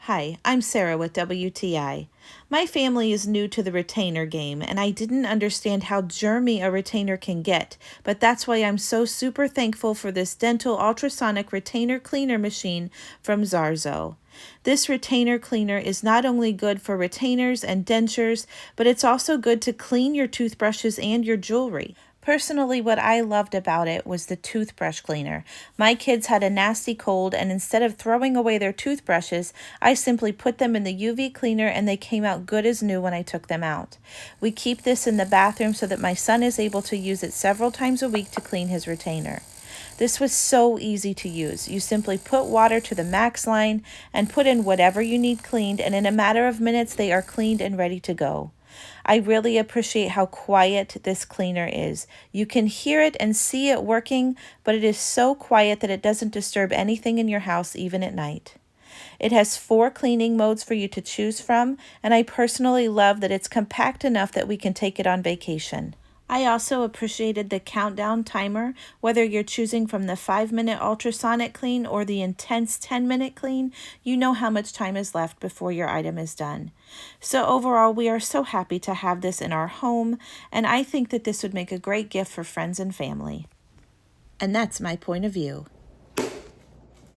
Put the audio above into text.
Hi, I'm Sarah with WTI. My family is new to the retainer game, and I didn't understand how germy a retainer can get, but that's why I'm so super thankful for this dental ultrasonic retainer cleaner machine from ZharZo. This retainer cleaner is not only good for retainers and dentures, but it's also good to clean your toothbrushes and your jewelry. Personally, what I loved about it was the toothbrush cleaner. My kids had a nasty cold, and instead of throwing away their toothbrushes, I simply put them in the UV cleaner and they came out good as new when I took them out. We keep this in the bathroom so that my son is able to use it several times a week to clean his retainer. This was so easy to use. You simply put water to the max line and put in whatever you need cleaned, and in a matter of minutes they are cleaned and ready to go. I really appreciate how quiet this cleaner is. You can hear it and see it working, but it is so quiet that it doesn't disturb anything in your house, even at night. It has 4 cleaning modes for you to choose from, and I personally love that it's compact enough that we can take it on vacation. I also appreciated the countdown timer, whether you're choosing from the 5-minute ultrasonic clean or the intense 10-minute clean, you know how much time is left before your item is done. So overall, we are so happy to have this in our home, and I think that this would make a great gift for friends and family. And that's my point of view.